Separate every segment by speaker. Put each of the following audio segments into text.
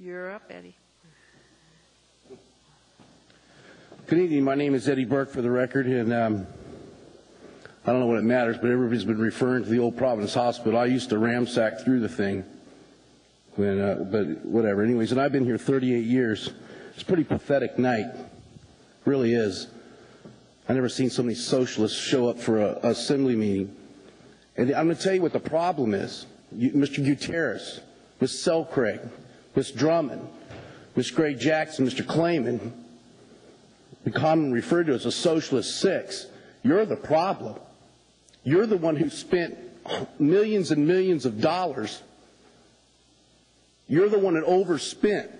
Speaker 1: You're up, Eddie.
Speaker 2: Good evening. My name is Eddie Burke, for the record, and I don't know what it matters, but everybody's been referring to the old Providence Hospital. I used to ramsack through the thing, but whatever. Anyways, and I've been here 38 years. It's a pretty pathetic night. Really is. I've never seen so many socialists show up for a assembly meeting. And I'm going to tell you what the problem is. Mr. Gutierrez, Ms. Selcraig, Ms. Drummond, Ms. Gray Jackson, Mr. Clayman, the commonly referred to as a socialist six, you're the problem. You're the one who spent millions and millions of dollars. You're the one that overspent.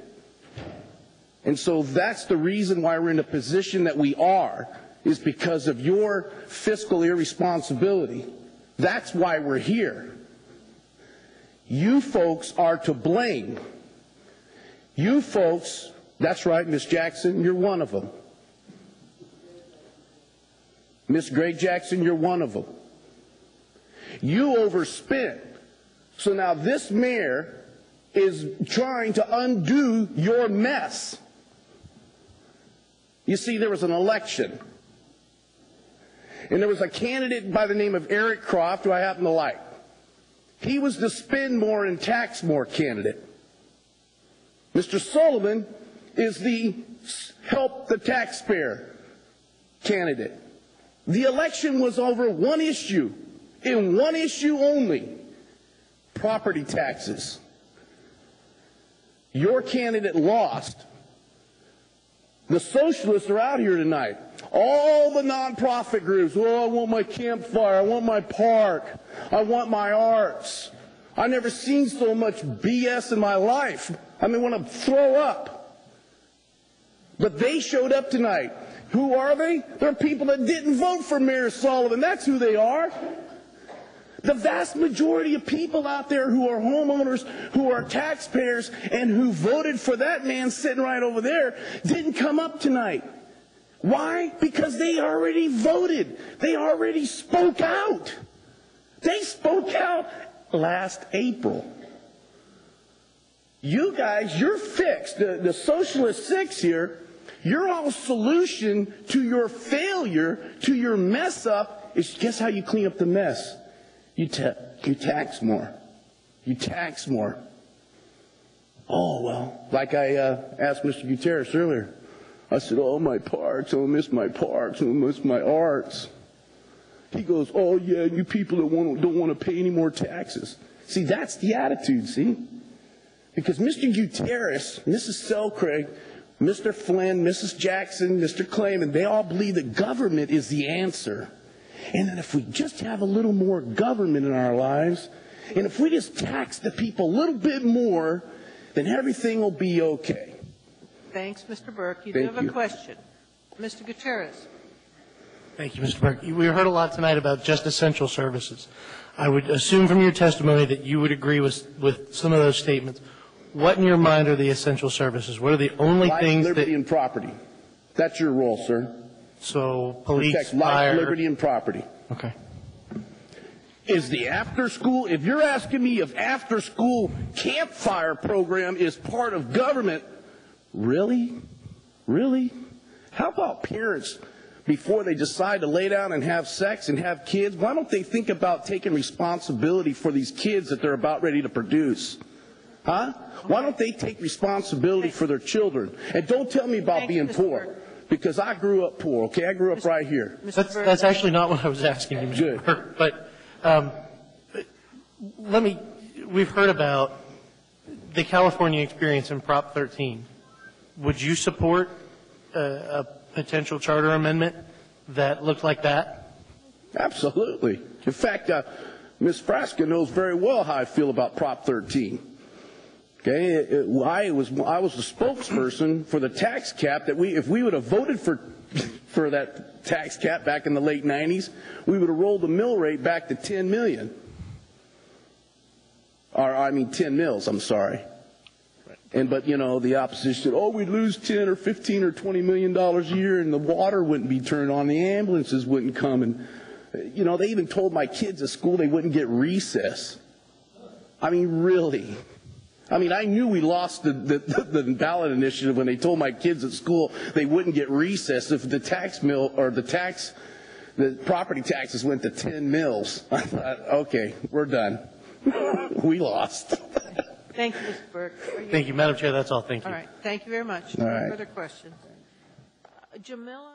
Speaker 2: And so that's the reason why we're in the position that we are, is because of your fiscal irresponsibility. That's why we're here. You folks are to blame. You folks, that's right, Miss Jackson, you're one of them. Miss Gray Jackson, you're one of them. You overspent. So now this mayor is trying to undo your mess. You see, there was an election. And there was a candidate by the name of Eric Croft, who I happen to like. He was the spend more and tax more candidate. Mr. Sullivan is the help the taxpayer candidate. The election was over one issue, and one issue only: property taxes. Your candidate lost. The socialists are out here tonight. All the nonprofit groups. Oh, I want my campfire. I want my park. I want my arts. I've never seen so much BS in my life. I mean, want to throw up. But they showed up tonight. Who are they? They're people that didn't vote for Mayor Sullivan. That's who they are. The vast majority of people out there who are homeowners, who are taxpayers, and who voted for that man sitting right over there didn't come up tonight. Why? Because they already voted. They already spoke out. They spoke out last April. You guys, you're fixed. The Socialist Six here, your whole solution to your failure, to your mess up, is guess how you clean up the mess? You tax more. You tax more. Oh, well, like I asked Mr. Gutierrez earlier. I said, oh, my parks, oh, I miss my parks, oh, I miss my arts. He goes, oh, yeah, you people that don't want to pay any more taxes. See, that's the attitude, see? Because Mr. Gutierrez, Mrs. Selcraig, Mr. Flynn, Mrs. Jackson, Mr. Clayman, they all believe that government is the answer. And that if we just have a little more government in our lives, and if we just tax the people a little bit more, then everything will be okay.
Speaker 1: Thanks, Mr. Burke. You do have a question. Mr. Gutierrez.
Speaker 3: Thank you, Mr. Burke. We heard a lot tonight about just essential services. I would assume from your testimony that you would agree with some of those statements. What in your mind are the essential services? What are the only things
Speaker 2: liberty, and property. That's your role, sir.
Speaker 3: So police,
Speaker 2: protect
Speaker 3: fire.
Speaker 2: Life, liberty, and property.
Speaker 3: Okay.
Speaker 2: Is the after school, if you're asking me if after school campfire program is part of government, really? Really? How about parents, before they decide to lay down and have sex and have kids, why don't they think about taking responsibility for these kids that they're about ready to produce? Huh? Why don't they take responsibility for their children? And don't tell me about being poor. Because I grew up poor, okay? I grew up right here.
Speaker 3: That's actually not what I was asking you, Mr. Burke. But we've heard about the California experience in Prop 13. Would you support a potential charter amendment that looked like that?
Speaker 2: Absolutely. In fact, Ms. Frasca knows very well how I feel about Prop 13. Okay, I was the spokesperson for the tax cap that if we would have voted for that tax cap back in the late 90s, we would have rolled the mill rate back to 10 million. Or, I mean 10 mills, I'm sorry. But you know, the opposition said, oh, we'd lose 10 or 15 or 20 million dollars a year and the water wouldn't be turned on, the ambulances wouldn't come, and you know, they even told my kids at school they wouldn't get recess. I mean, really. I mean, I knew we lost the ballot initiative when they told my kids at school they wouldn't get recess if the the property taxes went to 10 mills. I thought, okay, we're done. We lost.
Speaker 1: Thank you, Mr. Burke.
Speaker 3: Thank you, Madam Chair. That's all. Thank you.
Speaker 1: All right. Thank you very much.
Speaker 2: All
Speaker 1: No
Speaker 2: right.
Speaker 1: further questions. Jamila?